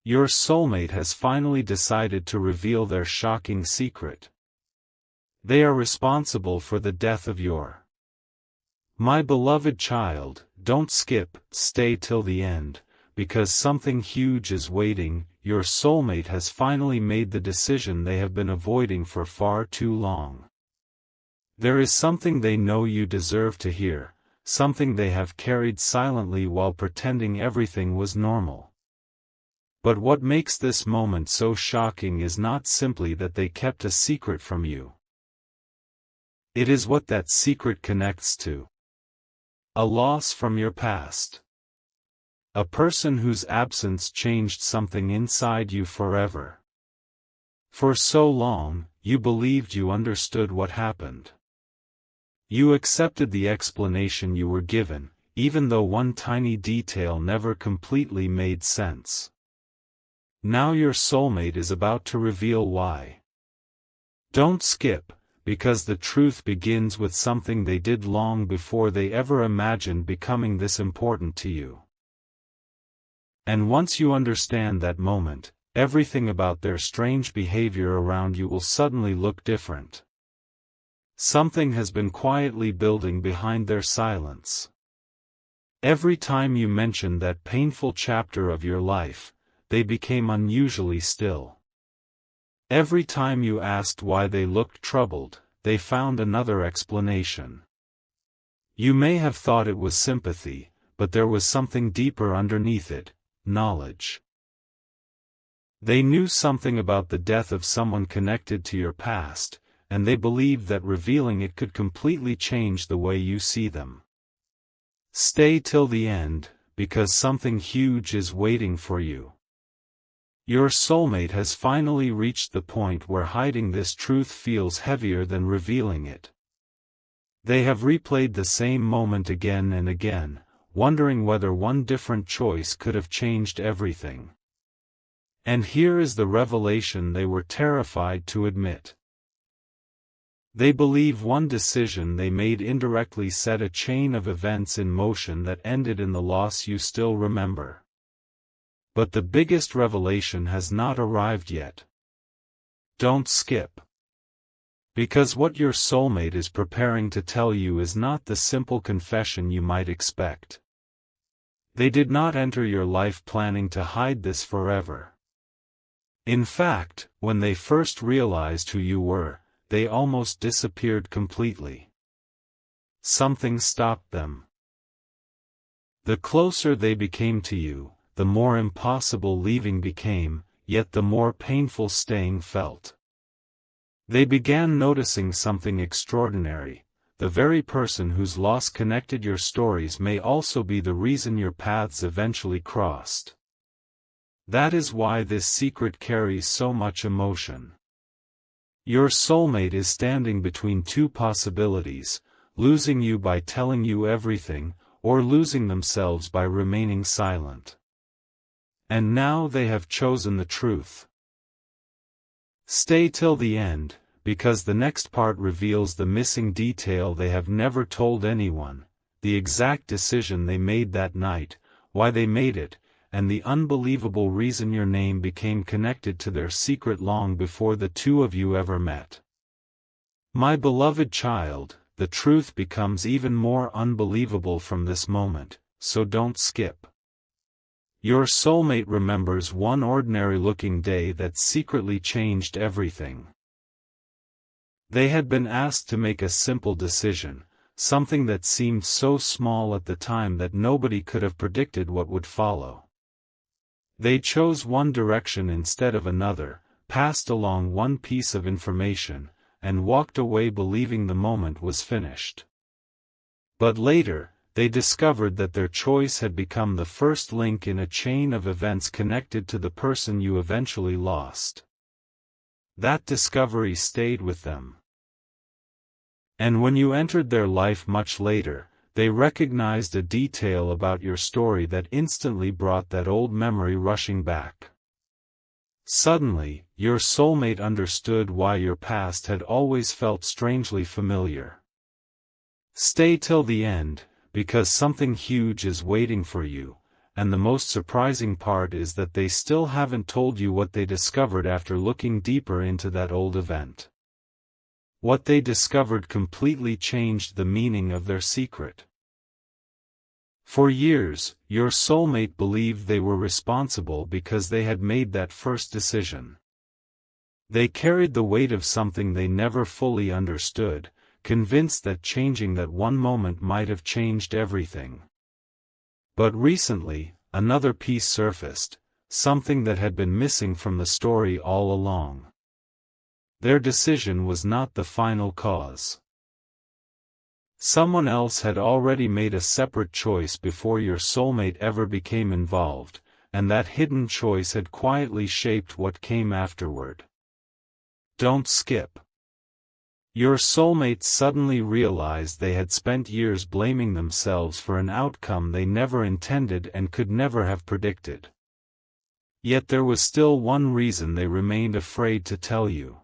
Your soulmate has finally decided to reveal their shocking secret. They are responsible for the death of your. My beloved child, don't skip, stay till the end, because something huge is waiting. Your soulmate has finally made the decision they have been avoiding for far too long. There is something they know you deserve to hear, something they have carried silently while pretending everything was normal. But what makes this moment so shocking is not simply that they kept a secret from you. It is what that secret connects to. A loss from your past. A person whose absence changed something inside you forever. For so long, you believed you understood what happened. You accepted the explanation you were given, even though one tiny detail never completely made sense. Now your soulmate is about to reveal why. Don't skip, because the truth begins with something they did long before they ever imagined becoming this important to you. And once you understand that moment, everything about their strange behavior around you will suddenly look different. Something has been quietly building behind their silence. Every time you mentioned that painful chapter of your life, they became unusually still. Every time you asked why they looked troubled, they found another explanation. You may have thought it was sympathy, but there was something deeper underneath it, knowledge. They knew something about the death of someone connected to your past, and they believed that revealing it could completely change the way you see them. Stay till the end, because something huge is waiting for you. Your soulmate has finally reached the point where hiding this truth feels heavier than revealing it. They have replayed the same moment again and again, wondering whether one different choice could have changed everything. And here is the revelation they were terrified to admit. They believe one decision they made indirectly set a chain of events in motion that ended in the loss you still remember. But the biggest revelation has not arrived yet. Don't skip. Because what your soulmate is preparing to tell you is not the simple confession you might expect. They did not enter your life planning to hide this forever. In fact, when they first realized who you were, they almost disappeared completely. Something stopped them. The closer they became to you, the more impossible leaving became, yet the more painful staying felt. They began noticing something extraordinary. The very person whose loss connected your stories may also be the reason your paths eventually crossed. That is why this secret carries so much emotion. Your soulmate is standing between two possibilities, losing you by telling you everything, or losing themselves by remaining silent. And now they have chosen the truth. Stay till the end, because the next part reveals the missing detail they have never told anyone, the exact decision they made that night, why they made it, and the unbelievable reason your name became connected to their secret long before the two of you ever met. My beloved child, the truth becomes even more unbelievable from this moment, so don't skip. Your soulmate remembers one ordinary-looking day that secretly changed everything. They had been asked to make a simple decision, something that seemed so small at the time that nobody could have predicted what would follow. They chose one direction instead of another, passed along one piece of information, and walked away believing the moment was finished. But later, they discovered that their choice had become the first link in a chain of events connected to the person you eventually lost. That discovery stayed with them. And when you entered their life much later, they recognized a detail about your story that instantly brought that old memory rushing back. Suddenly, your soulmate understood why your past had always felt strangely familiar. Stay till the end, because something huge is waiting for you, and the most surprising part is that they still haven't told you what they discovered after looking deeper into that old event. What they discovered completely changed the meaning of their secret. For years, your soulmate believed they were responsible because they had made that first decision. They carried the weight of something they never fully understood, convinced that changing that one moment might have changed everything. But recently, another piece surfaced, something that had been missing from the story all along. Their decision was not the final cause. Someone else had already made a separate choice before your soulmate ever became involved, and that hidden choice had quietly shaped what came afterward. Don't skip. Your soulmate suddenly realized they had spent years blaming themselves for an outcome they never intended and could never have predicted. Yet there was still one reason they remained afraid to tell you.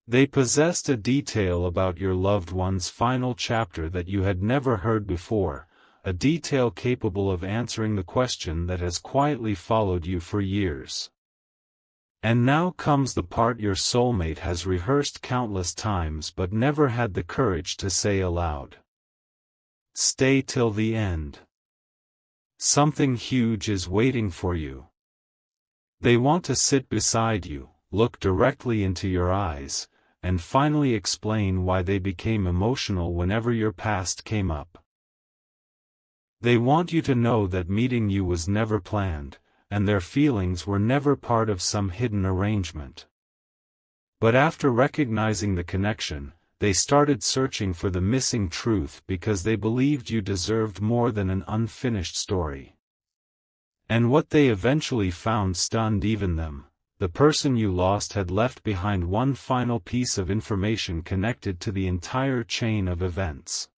They possessed a detail about your loved one's final chapter that you had never heard before, a detail capable of answering the question that has quietly followed you for years. And now comes the part your soulmate has rehearsed countless times but never had the courage to say aloud. Stay till the end. Something huge is waiting for you. They want to sit beside you, look directly into your eyes, and finally explain why they became emotional whenever your past came up. They want you to know that meeting you was never planned, and their feelings were never part of some hidden arrangement. But after recognizing the connection, they started searching for the missing truth because they believed you deserved more than an unfinished story. And what they eventually found stunned even them. The person you lost had left behind one final piece of information connected to the entire chain of events.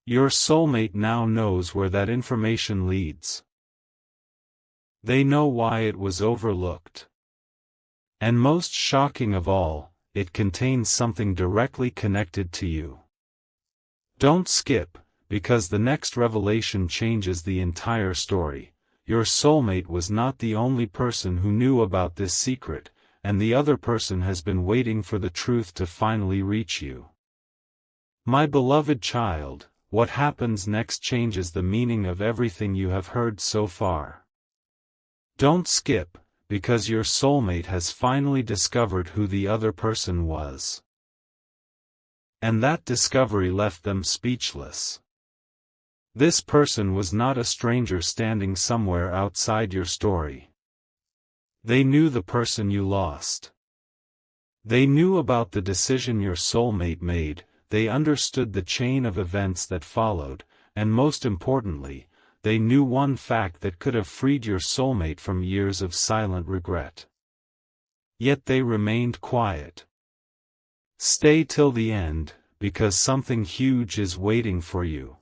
Your soulmate now knows where that information leads. They know why it was overlooked. And most shocking of all, it contains something directly connected to you. Don't skip, because the next revelation changes the entire story. Your soulmate was not the only person who knew about this secret, and the other person has been waiting for the truth to finally reach you. My beloved child, what happens next changes the meaning of everything you have heard so far. Don't skip, because your soulmate has finally discovered who the other person was. And that discovery left them speechless. This person was not a stranger standing somewhere outside your story. They knew the person you lost. They knew about the decision your soulmate made, they understood the chain of events that followed, and most importantly, they knew one fact that could have freed your soulmate from years of silent regret. Yet they remained quiet. Stay till the end, because something huge is waiting for you.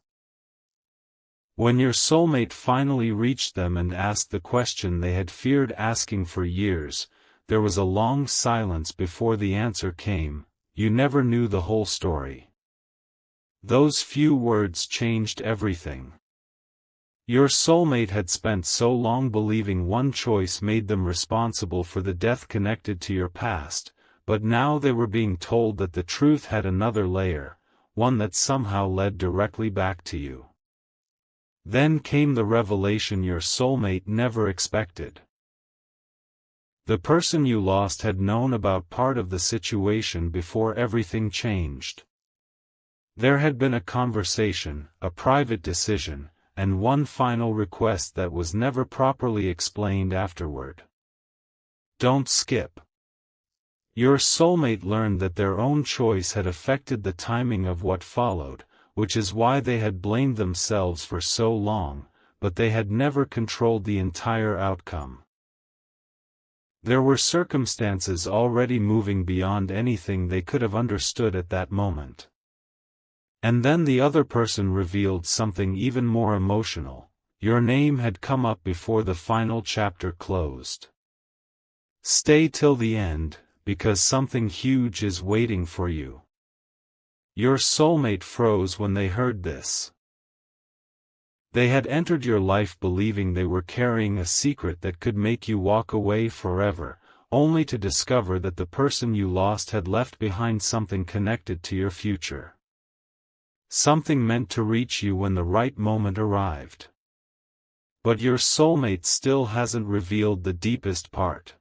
When your soulmate finally reached them and asked the question they had feared asking for years, there was a long silence before the answer came. You never knew the whole story. Those few words changed everything. Your soulmate had spent so long believing one choice made them responsible for the death connected to your past, but now they were being told that the truth had another layer, one that somehow led directly back to you. Then came the revelation your soulmate never expected. The person you lost had known about part of the situation before everything changed. There had been a conversation, a private decision, and one final request that was never properly explained afterward. Don't skip. Your soulmate learned that their own choice had affected the timing of what followed, which is why they had blamed themselves for so long, but they had never controlled the entire outcome. There were circumstances already moving beyond anything they could have understood at that moment. And then the other person revealed something even more emotional. Your name had come up before the final chapter closed. Stay till the end, because something huge is waiting for you. Your soulmate froze when they heard this. They had entered your life believing they were carrying a secret that could make you walk away forever, only to discover that the person you lost had left behind something connected to your future. Something meant to reach you when the right moment arrived. But your soulmate still hasn't revealed the deepest part.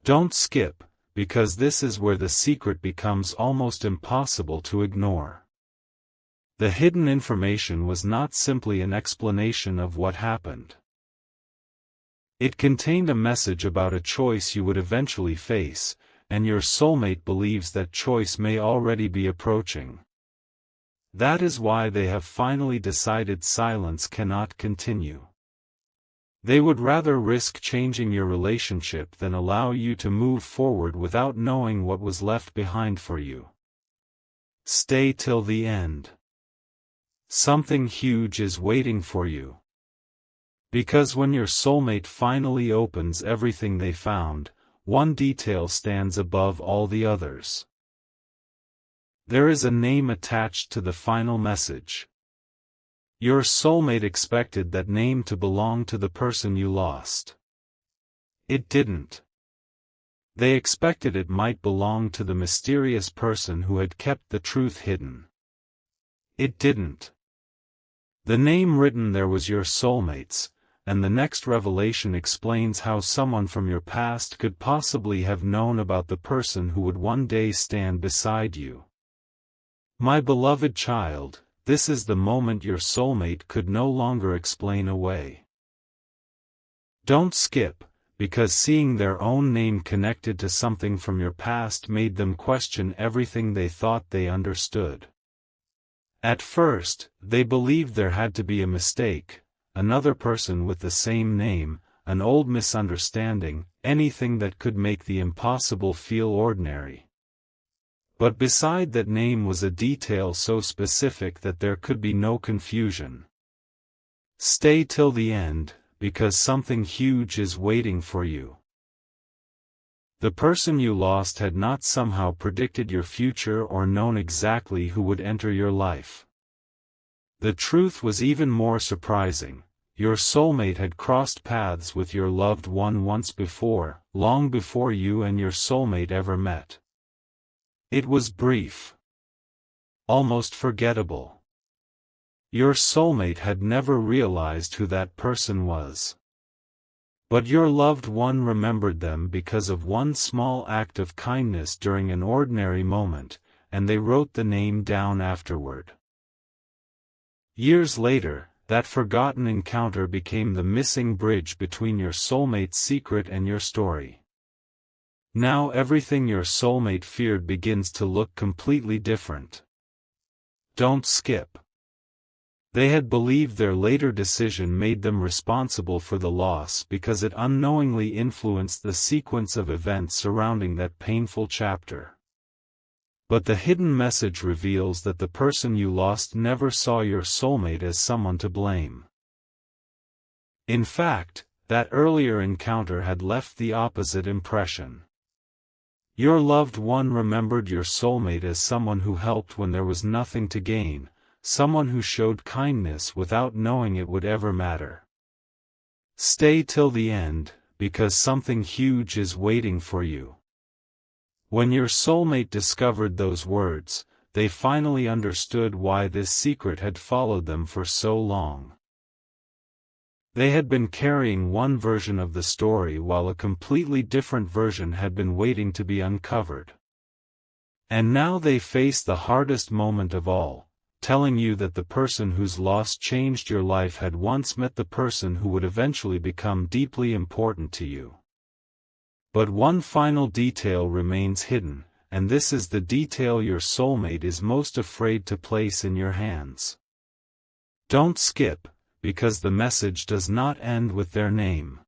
Don't skip, because this is where the secret becomes almost impossible to ignore. The hidden information was not simply an explanation of what happened. It contained a message about a choice you would eventually face, and your soulmate believes that choice may already be approaching. That is why they have finally decided silence cannot continue. They would rather risk changing your relationship than allow you to move forward without knowing what was left behind for you. Stay till the end. Something huge is waiting for you. Because when your soulmate finally opens everything they found, one detail stands above all the others. There is a name attached to the final message. Your soulmate expected that name to belong to the person you lost. It didn't. They expected it might belong to the mysterious person who had kept the truth hidden. It didn't. The name written there was your soulmate's, and the next revelation explains how someone from your past could possibly have known about the person who would one day stand beside you. My beloved child, this is the moment your soulmate could no longer explain away. Don't skip, because seeing their own name connected to something from your past made them question everything they thought they understood. At first, they believed there had to be a mistake, another person with the same name, an old misunderstanding, anything that could make the impossible feel ordinary. But beside that name was a detail so specific that there could be no confusion. Stay till the end, because something huge is waiting for you. The person you lost had not somehow predicted your future or known exactly who would enter your life. The truth was even more surprising. Your soulmate had crossed paths with your loved one once before, long before you and your soulmate ever met. It was brief. Almost forgettable. Your soulmate had never realized who that person was. But your loved one remembered them because of one small act of kindness during an ordinary moment, and they wrote the name down afterward. Years later, that forgotten encounter became the missing bridge between your soulmate's secret and your story. Now everything your soulmate feared begins to look completely different. Don't skip. They had believed their later decision made them responsible for the loss because it unknowingly influenced the sequence of events surrounding that painful chapter. But the hidden message reveals that the person you lost never saw your soulmate as someone to blame. In fact, that earlier encounter had left the opposite impression. Your loved one remembered your soulmate as someone who helped when there was nothing to gain, someone who showed kindness without knowing it would ever matter. Stay till the end, because something huge is waiting for you. When your soulmate discovered those words, they finally understood why this secret had followed them for so long. They had been carrying one version of the story while a completely different version had been waiting to be uncovered. And now they face the hardest moment of all, telling you that the person whose loss changed your life had once met the person who would eventually become deeply important to you. But one final detail remains hidden, and this is the detail your soulmate is most afraid to place in your hands. Don't skip, because the message does not end with their name.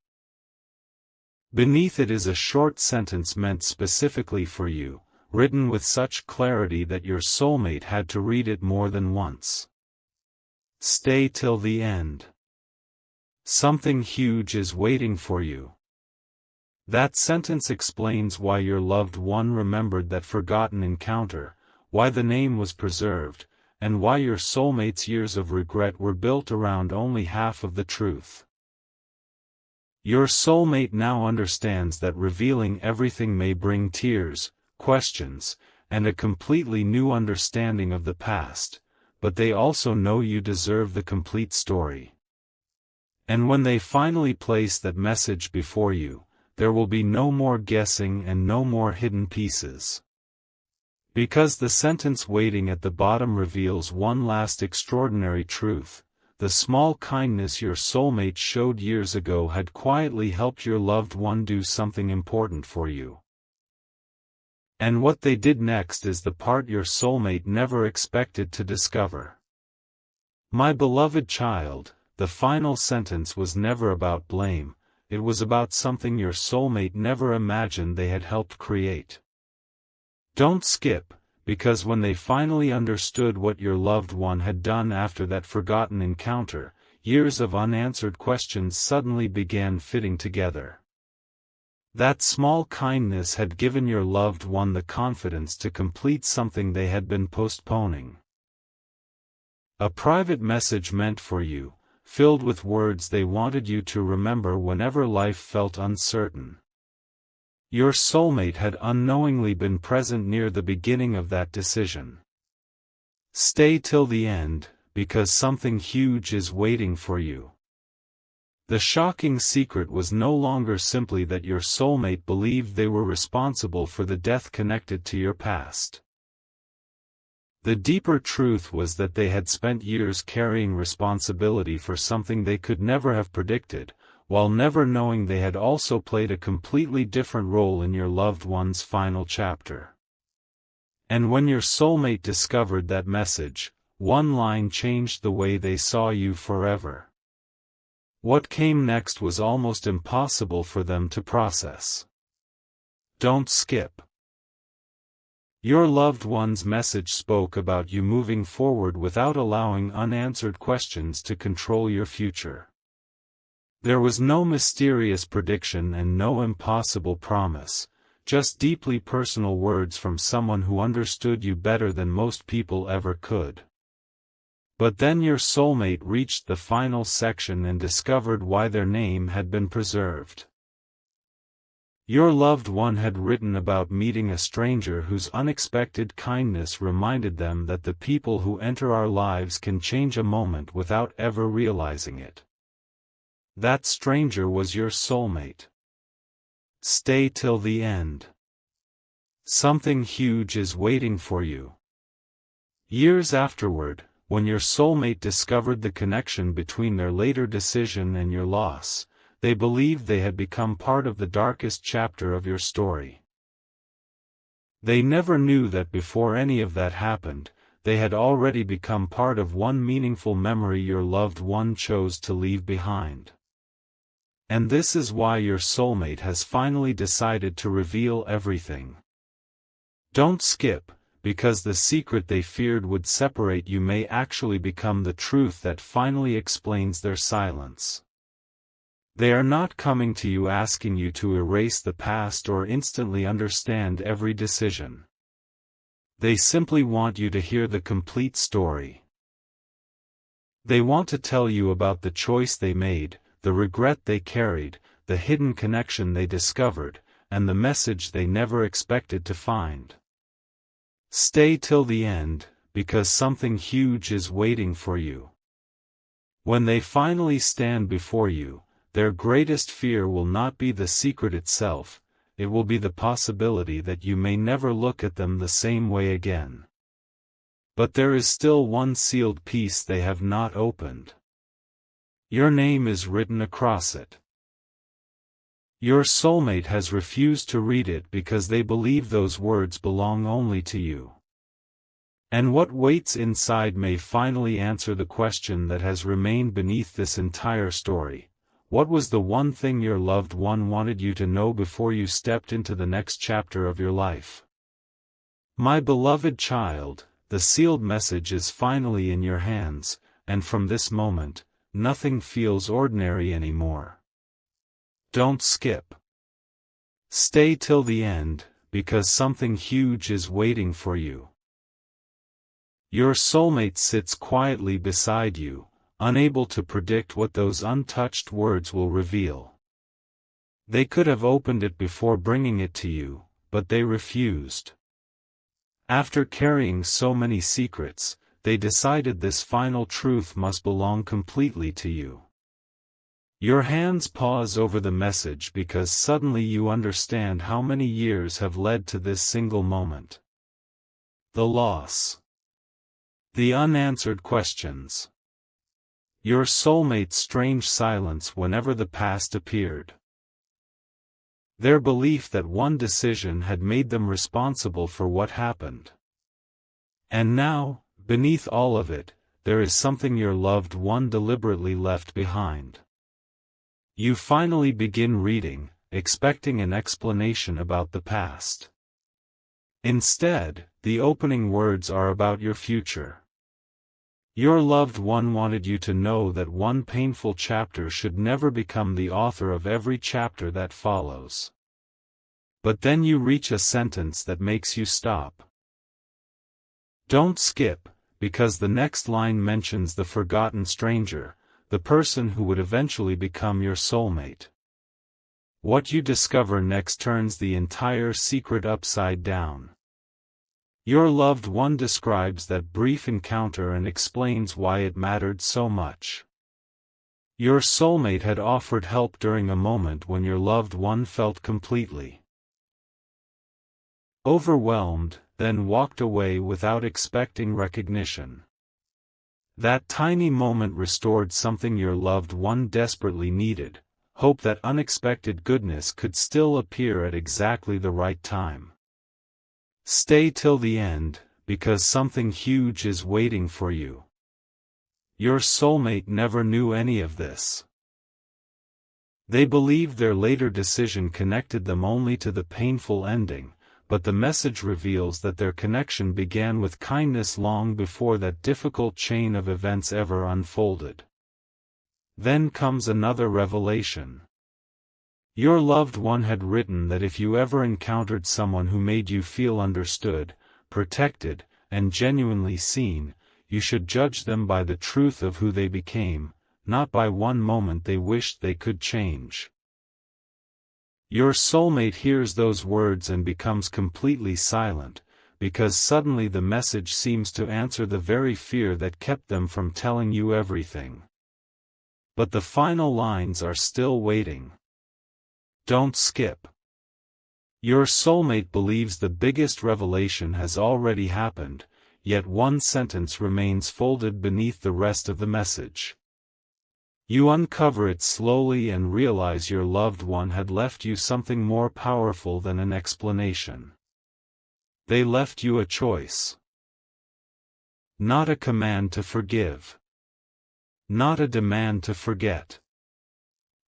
Beneath it is a short sentence meant specifically for you, written with such clarity that your soulmate had to read it more than once. Stay till the end. Something huge is waiting for you. That sentence explains why your loved one remembered that forgotten encounter, why the name was preserved, and why your soulmate's years of regret were built around only half of the truth. Your soulmate now understands that revealing everything may bring tears, questions, and a completely new understanding of the past, but they also know you deserve the complete story. And when they finally place that message before you, there will be no more guessing and no more hidden pieces. Because the sentence waiting at the bottom reveals one last extraordinary truth: the small kindness your soulmate showed years ago had quietly helped your loved one do something important for you. And what they did next is the part your soulmate never expected to discover. My beloved child, the final sentence was never about blame, it was about something your soulmate never imagined they had helped create. Don't skip, because when they finally understood what your loved one had done after that forgotten encounter, years of unanswered questions suddenly began fitting together. That small kindness had given your loved one the confidence to complete something they had been postponing. A private message meant for you, filled with words they wanted you to remember whenever life felt uncertain. Your soulmate had unknowingly been present near the beginning of that decision. Stay till the end, because something huge is waiting for you. The shocking secret was no longer simply that your soulmate believed they were responsible for the death connected to your past. The deeper truth was that they had spent years carrying responsibility for something they could never have predicted, while never knowing they had also played a completely different role in your loved one's final chapter. And when your soulmate discovered that message, one line changed the way they saw you forever. What came next was almost impossible for them to process. Don't skip. Your loved one's message spoke about you moving forward without allowing unanswered questions to control your future. There was no mysterious prediction and no impossible promise, just deeply personal words from someone who understood you better than most people ever could. But then your soulmate reached the final section and discovered why their name had been preserved. Your loved one had written about meeting a stranger whose unexpected kindness reminded them that the people who enter our lives can change a moment without ever realizing it. That stranger was your soulmate. Stay till the end. Something huge is waiting for you. Years afterward, when your soulmate discovered the connection between their later decision and your loss, they believed they had become part of the darkest chapter of your story. They never knew that before any of that happened, they had already become part of one meaningful memory your loved one chose to leave behind. And this is why your soulmate has finally decided to reveal everything. Don't skip, because the secret they feared would separate you may actually become the truth that finally explains their silence. They are not coming to you asking you to erase the past or instantly understand every decision. They simply want you to hear the complete story. They want to tell you about the choice they made, the regret they carried, the hidden connection they discovered, and the message they never expected to find. Stay till the end, because something huge is waiting for you. When they finally stand before you, their greatest fear will not be the secret itself, it will be the possibility that you may never look at them the same way again. But there is still one sealed piece they have not opened. Your name is written across it. Your soulmate has refused to read it because they believe those words belong only to you. And what waits inside may finally answer the question that has remained beneath this entire story. What was the one thing your loved one wanted you to know before you stepped into the next chapter of your life? My beloved child, the sealed message is finally in your hands, and from this moment, nothing feels ordinary anymore. Don't skip. Stay till the end, because something huge is waiting for you. Your soulmate sits quietly beside you, unable to predict what those untouched words will reveal. They could have opened it before bringing it to you, but they refused. After carrying so many secrets, they decided this final truth must belong completely to you. Your hands pause over the message because suddenly you understand how many years have led to this single moment. The loss. The unanswered questions. Your soulmate's strange silence whenever the past appeared. Their belief that one decision had made them responsible for what happened. And now, beneath all of it, there is something your loved one deliberately left behind. You finally begin reading, expecting an explanation about the past. Instead, the opening words are about your future. Your loved one wanted you to know that one painful chapter should never become the author of every chapter that follows. But then you reach a sentence that makes you stop. Don't skip, because the next line mentions the forgotten stranger, the person who would eventually become your soulmate. What you discover next turns the entire secret upside down. Your loved one describes that brief encounter and explains why it mattered so much. Your soulmate had offered help during a moment when your loved one felt completely overwhelmed, then walked away without expecting recognition. That tiny moment restored something your loved one desperately needed, hope that unexpected goodness could still appear at exactly the right time. Stay till the end, because something huge is waiting for you. Your soulmate never knew any of this. They believed their later decision connected them only to the painful ending, but the message reveals that their connection began with kindness long before that difficult chain of events ever unfolded. Then comes another revelation. Your loved one had written that if you ever encountered someone who made you feel understood, protected, and genuinely seen, you should judge them by the truth of who they became, not by one moment they wished they could change. Your soulmate hears those words and becomes completely silent, because suddenly the message seems to answer the very fear that kept them from telling you everything. But the final lines are still waiting. Don't skip. Your soulmate believes the biggest revelation has already happened, yet one sentence remains folded beneath the rest of the message. You uncover it slowly and realize your loved one had left you something more powerful than an explanation. They left you a choice. Not a command to forgive. Not a demand to forget.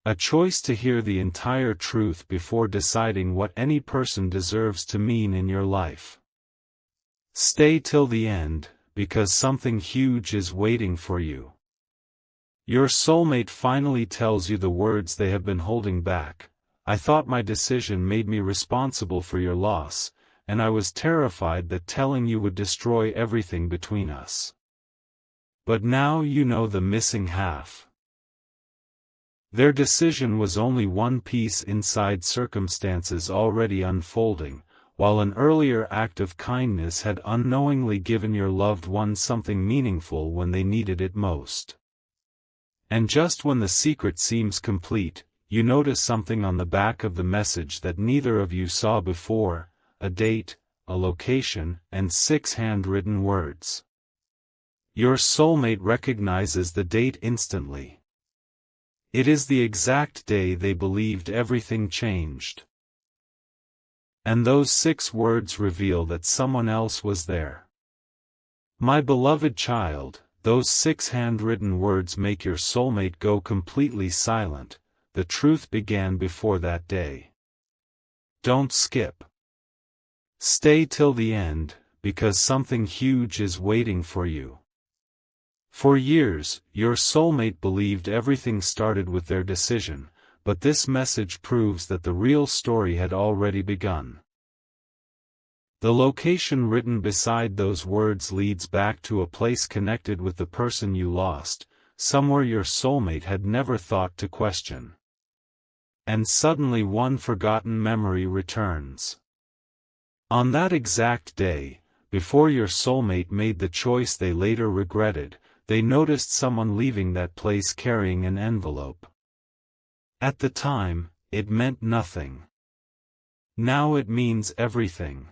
A choice to hear the entire truth before deciding what any person deserves to mean in your life. Stay till the end, because something huge is waiting for you. Your soulmate finally tells you the words they have been holding back. I thought my decision made me responsible for your loss, and I was terrified that telling you would destroy everything between us. But now you know the missing half. Their decision was only one piece inside circumstances already unfolding, while an earlier act of kindness had unknowingly given your loved one something meaningful when they needed it most. And just when the secret seems complete, you notice something on the back of the message that neither of you saw before: a date, a location, and 6 handwritten words. Your soulmate recognizes the date instantly. It is the exact day they believed everything changed. And those 6 words reveal that someone else was there. My beloved child, those 6 handwritten words make your soulmate go completely silent. The truth began before that day. Don't skip. Stay till the end, because something huge is waiting for you. For years, your soulmate believed everything started with their decision, but this message proves that the real story had already begun. The location written beside those words leads back to a place connected with the person you lost, somewhere your soulmate had never thought to question. And suddenly one forgotten memory returns. On that exact day, before your soulmate made the choice they later regretted, they noticed someone leaving that place carrying an envelope. At the time, it meant nothing. Now it means everything.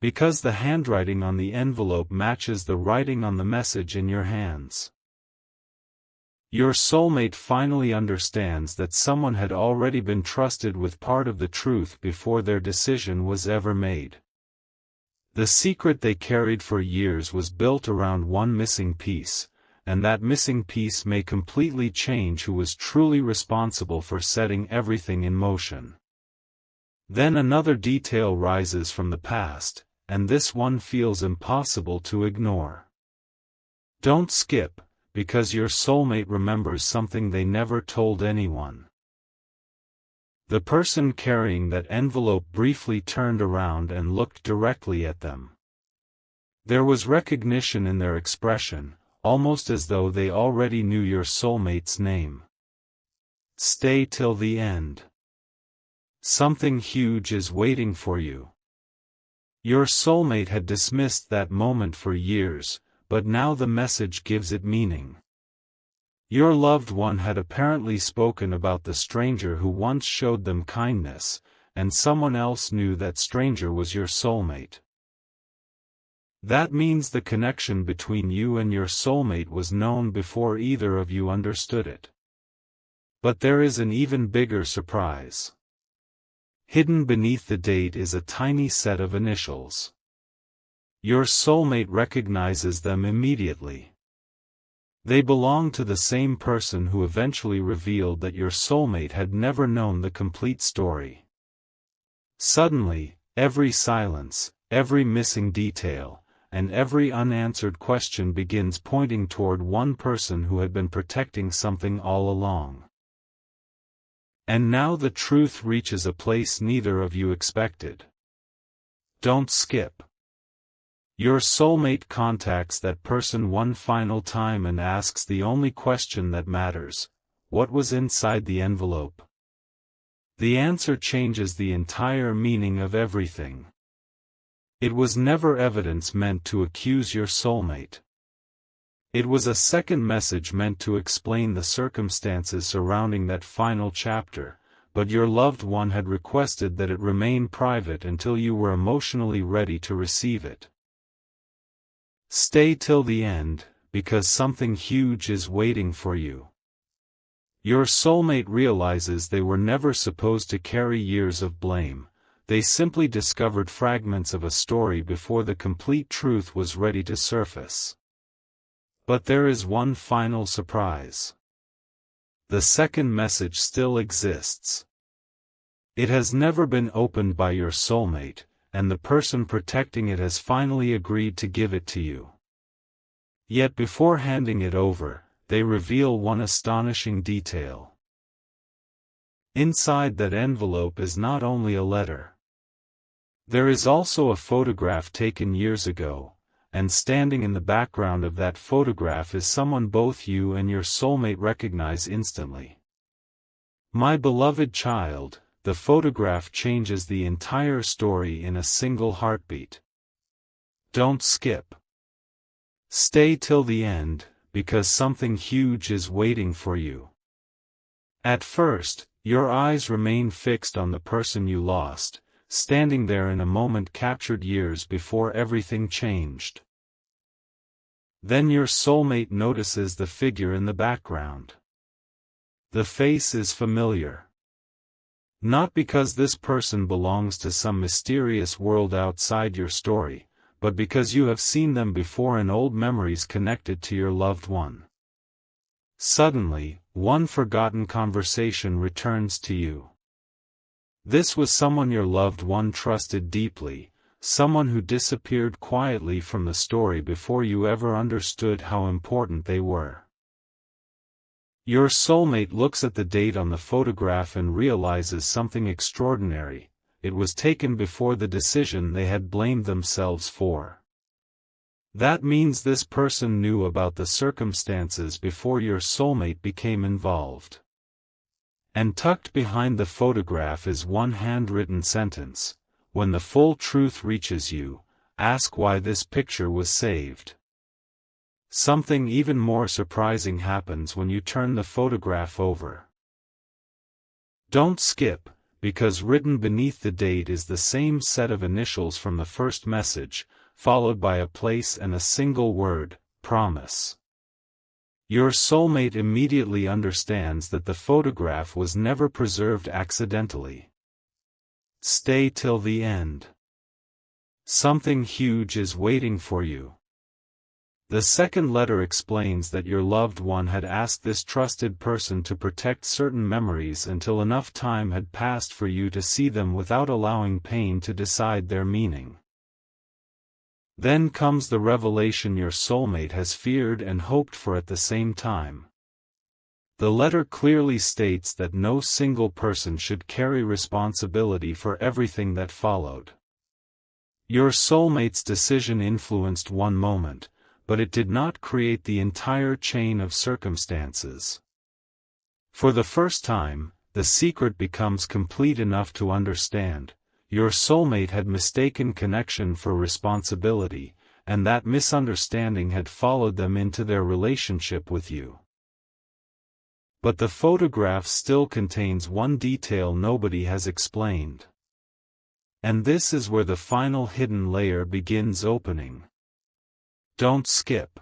Because the handwriting on the envelope matches the writing on the message in your hands. Your soulmate finally understands that someone had already been trusted with part of the truth before their decision was ever made. The secret they carried for years was built around one missing piece, and that missing piece may completely change who was truly responsible for setting everything in motion. Then another detail rises from the past, and this one feels impossible to ignore. Don't skip, because your soulmate remembers something they never told anyone. The person carrying that envelope briefly turned around and looked directly at them. There was recognition in their expression, almost as though they already knew your soulmate's name. Stay till the end. Something huge is waiting for you. Your soulmate had dismissed that moment for years, but now the message gives it meaning. Your loved one had apparently spoken about the stranger who once showed them kindness, and someone else knew that stranger was your soulmate. That means the connection between you and your soulmate was known before either of you understood it. But there is an even bigger surprise. Hidden beneath the date is a tiny set of initials. Your soulmate recognizes them immediately. They belong to the same person who eventually revealed that your soulmate had never known the complete story. Suddenly, every silence, every missing detail, and every unanswered question begins pointing toward one person who had been protecting something all along. And now the truth reaches a place neither of you expected. Don't skip. Your soulmate contacts that person one final time and asks the only question that matters: what was inside the envelope? The answer changes the entire meaning of everything. It was never evidence meant to accuse your soulmate. It was a second message meant to explain the circumstances surrounding that final chapter, but your loved one had requested that it remain private until you were emotionally ready to receive it. Stay till the end, because something huge is waiting for you. Your soulmate realizes they were never supposed to carry years of blame. They simply discovered fragments of a story before the complete truth was ready to surface. But there is one final surprise. The second message still exists. It has never been opened by your soulmate, and the person protecting it has finally agreed to give it to you. Yet before handing it over, they reveal one astonishing detail. Inside that envelope is not only a letter. There is also a photograph taken years ago, and standing in the background of that photograph is someone both you and your soulmate recognize instantly. My beloved child, the photograph changes the entire story in a single heartbeat. Don't skip. Stay till the end, because something huge is waiting for you. At first, your eyes remain fixed on the person you lost, standing there in a moment captured years before everything changed. Then your soulmate notices the figure in the background. The face is familiar. Not because this person belongs to some mysterious world outside your story, but because you have seen them before in old memories connected to your loved one. Suddenly, one forgotten conversation returns to you. This was someone your loved one trusted deeply, someone who disappeared quietly from the story before you ever understood how important they were. Your soulmate looks at the date on the photograph and realizes something extraordinary. it was taken before the decision they had blamed themselves for. That means this person knew about the circumstances before your soulmate became involved. And tucked behind the photograph is one handwritten sentence: when the full truth reaches you, ask why this picture was saved. Something even more surprising happens when you turn the photograph over. Don't skip, because written beneath the date is the same set of initials from the first message, followed by a place and a single word: promise. Your soulmate immediately understands that the photograph was never preserved accidentally. Stay till the end. Something huge is waiting for you. The second letter explains that your loved one had asked this trusted person to protect certain memories until enough time had passed for you to see them without allowing pain to decide their meaning. Then comes the revelation your soulmate has feared and hoped for at the same time. The letter clearly states that no single person should carry responsibility for everything that followed. Your soulmate's decision influenced one moment, but it did not create the entire chain of circumstances. For the first time, the secret becomes complete enough to understand: your soulmate had mistaken connection for responsibility, and that misunderstanding had followed them into their relationship with you. But the photograph still contains one detail nobody has explained. And this is where the final hidden layer begins opening. Don't skip.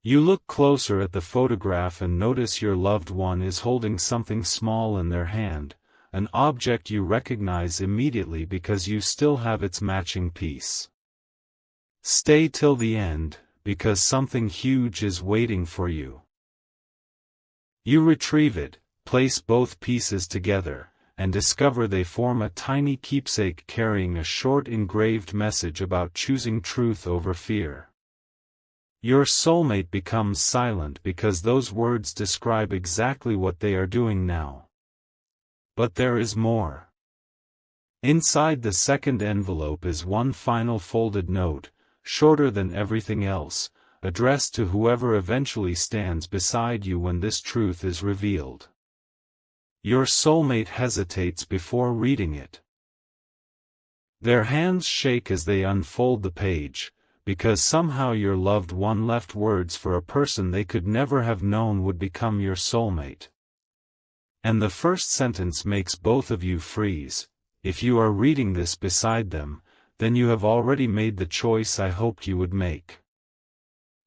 You look closer at the photograph and notice your loved one is holding something small in their hand, an object you recognize immediately because you still have its matching piece. Stay till the end, because something huge is waiting for you. You retrieve it, place both pieces together, and discover they form a tiny keepsake carrying a short engraved message about choosing truth over fear. Your soulmate becomes silent because those words describe exactly what they are doing now. But there is more. Inside the second envelope is one final folded note, shorter than everything else, addressed to whoever eventually stands beside you when this truth is revealed. Your soulmate hesitates before reading it. Their hands shake as they unfold the page, because somehow your loved one left words for a person they could never have known would become your soulmate. And the first sentence makes both of you freeze. If you are reading this beside them, then you have already made the choice I hoped you would make.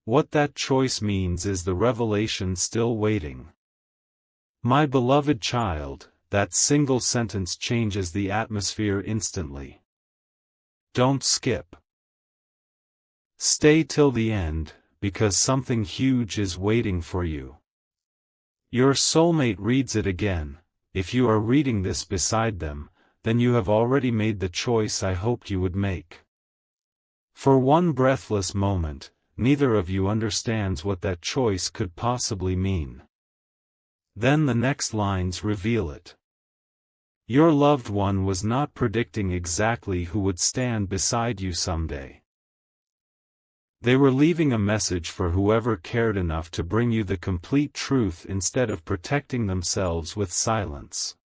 What that choice means is the revelation still waiting. My beloved child, that single sentence changes the atmosphere instantly. Don't skip. Stay till the end, because something huge is waiting for you. Your soulmate reads it again. If you are reading this beside them, then you have already made the choice I hoped you would make. For one breathless moment, neither of you understands what that choice could possibly mean. Then the next lines reveal it. Your loved one was not predicting exactly who would stand beside you someday. They were leaving a message for whoever cared enough to bring you the complete truth instead of protecting themselves with silence.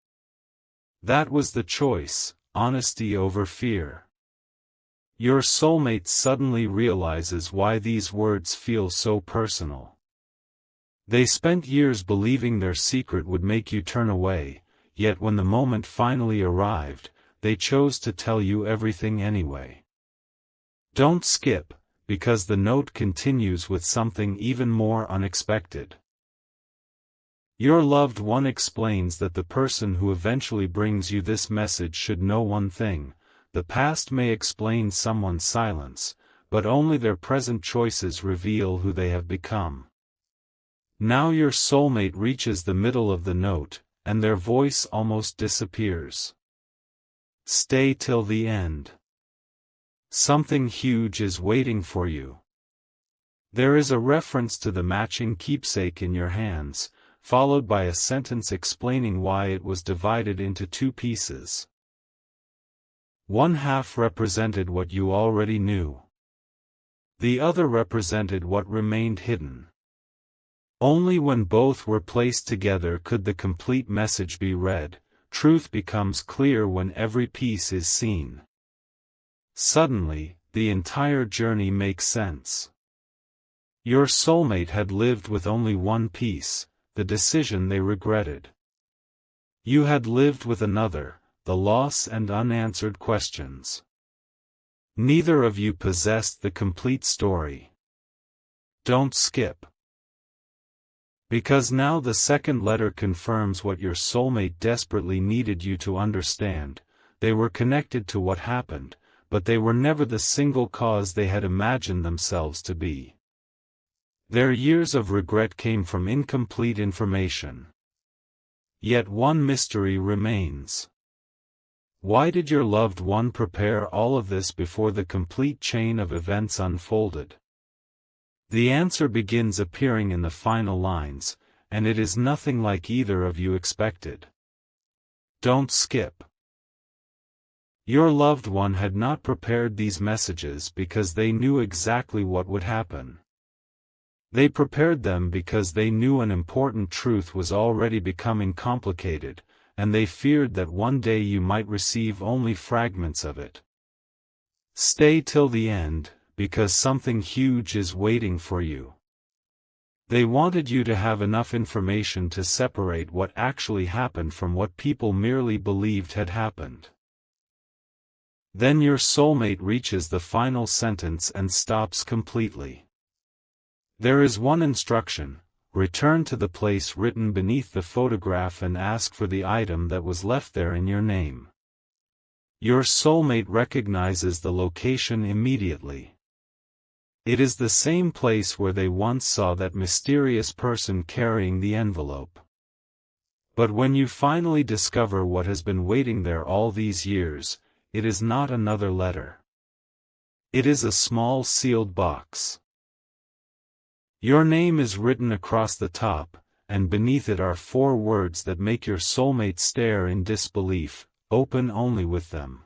That was the choice, honesty over fear. Your soulmate suddenly realizes why these words feel so personal. They spent years believing their secret would make you turn away, yet when the moment finally arrived, they chose to tell you everything anyway. Don't skip, because the note continues with something even more unexpected. Your loved one explains that the person who eventually brings you this message should know one thing: the past may explain someone's silence, but only their present choices reveal who they have become. Now your soulmate reaches the middle of the note, and their voice almost disappears. Stay till the end. Something huge is waiting for you. There is a reference to the matching keepsake in your hands, followed by a sentence explaining why it was divided into two pieces. One half represented what you already knew. The other represented what remained hidden. Only when both were placed together could the complete message be read. Truth becomes clear when every piece is seen. Suddenly, the entire journey makes sense. Your soulmate had lived with only one piece, the decision they regretted. You had lived with another, the loss and unanswered questions. Neither of you possessed the complete story. Don't skip. Because now the second letter confirms what your soulmate desperately needed you to understand. They were connected to what happened, but they were never the single cause they had imagined themselves to be. Their years of regret came from incomplete information. Yet one mystery remains. Why did your loved one prepare all of this before the complete chain of events unfolded? The answer begins appearing in the final lines, and it is nothing like either of you expected. Don't skip. Your loved one had not prepared these messages because they knew exactly what would happen. They prepared them because they knew an important truth was already becoming complicated, and they feared that one day you might receive only fragments of it. Stay till the end, because something huge is waiting for you. They wanted you to have enough information to separate what actually happened from what people merely believed had happened. Then your soulmate reaches the final sentence and stops completely. There is one instruction: return to the place written beneath the photograph and ask for the item that was left there in your name. Your soulmate recognizes the location immediately. It is the same place where they once saw that mysterious person carrying the envelope. But when you finally discover what has been waiting there all these years, it is not another letter. It is a small sealed box. Your name is written across the top, and beneath it are 4 words that make your soulmate stare in disbelief: open only with them.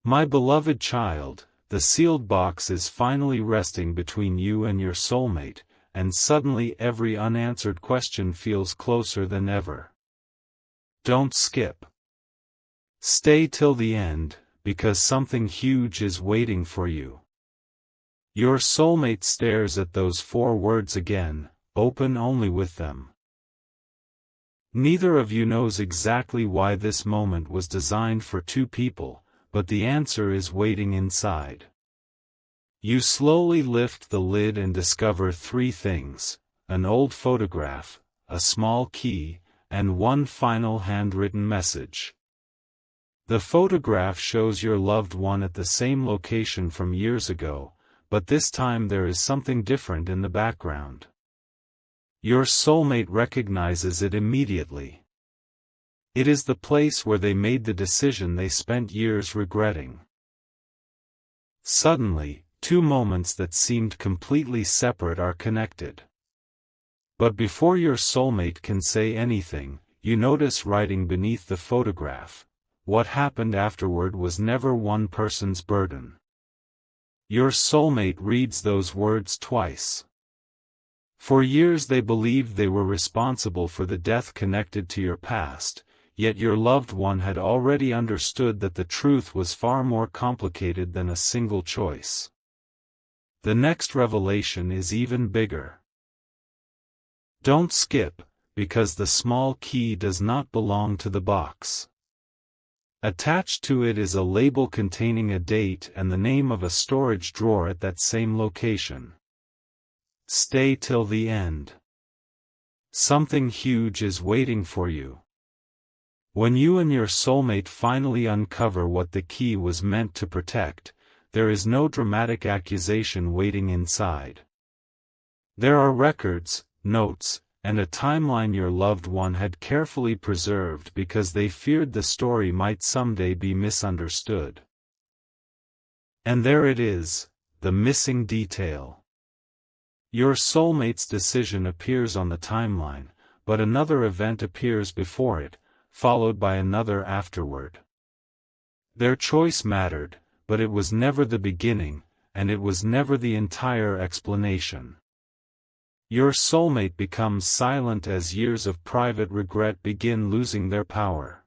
My beloved child, the sealed box is finally resting between you and your soulmate, and suddenly every unanswered question feels closer than ever. Don't skip. Stay till the end, because something huge is waiting for you. Your soulmate stares at those 4 words again, open only with them. Neither of you knows exactly why this moment was designed for 2 people, but the answer is waiting inside. You slowly lift the lid and discover 3 things: an old photograph, a small key, and one final handwritten message. The photograph shows your loved one at the same location from years ago, but this time there is something different in the background. Your soulmate recognizes it immediately. It is the place where they made the decision they spent years regretting. Suddenly, 2 moments that seemed completely separate are connected. But before your soulmate can say anything, you notice writing beneath the photograph: what happened afterward was never one person's burden. Your soulmate reads those words twice. For years they believed they were responsible for the death connected to your past, yet your loved one had already understood that the truth was far more complicated than a single choice. The next revelation is even bigger. Don't skip, because the small key does not belong to the box. Attached to it is a label containing a date and the name of a storage drawer at that same location. Stay till the end. Something huge is waiting for you. When you and your soulmate finally uncover what the key was meant to protect, there is no dramatic accusation waiting inside. There are records, notes, and a timeline your loved one had carefully preserved because they feared the story might someday be misunderstood. And there it is, the missing detail. Your soulmate's decision appears on the timeline, but another event appears before it, followed by another afterward. Their choice mattered, but it was never the beginning, and it was never the entire explanation. Your soulmate becomes silent as years of private regret begin losing their power.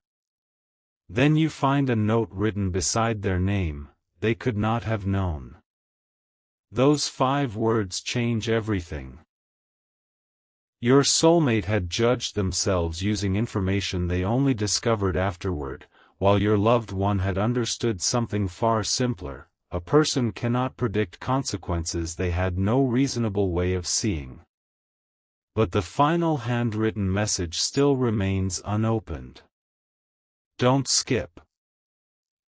Then you find a note written beside their name, "They could not have known." Those 5 words change everything. Your soulmate had judged themselves using information they only discovered afterward, while your loved one had understood something far simpler: a person cannot predict consequences they had no reasonable way of seeing. But the final handwritten message still remains unopened. Don't skip.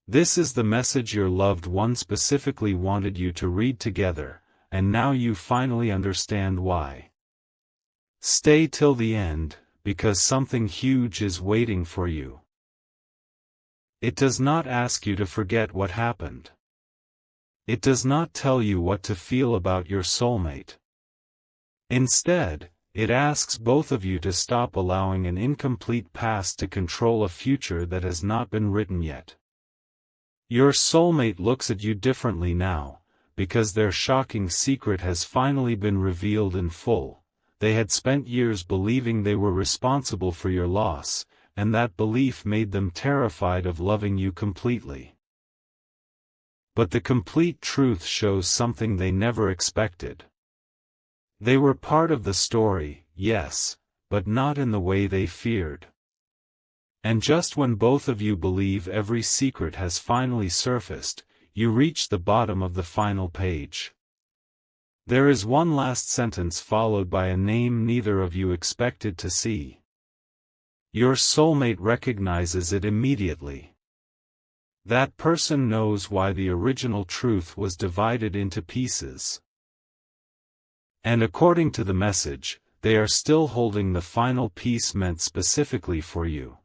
This is the message your loved one specifically wanted you to read together, and now you finally understand why. Stay till the end, because something huge is waiting for you. It does not ask you to forget what happened. It does not tell you what to feel about your soulmate. Instead, it asks both of you to stop allowing an incomplete past to control a future that has not been written yet. Your soulmate looks at you differently now, because their shocking secret has finally been revealed in full. They had spent years believing they were responsible for your loss, and that belief made them terrified of loving you completely. But the complete truth shows something they never expected. They were part of the story, yes, but not in the way they feared. And just when both of you believe every secret has finally surfaced, you reach the bottom of the final page. There is one last sentence followed by a name neither of you expected to see. Your soulmate recognizes it immediately. That person knows why the original truth was divided into pieces. And according to the message, they are still holding the final piece meant specifically for you.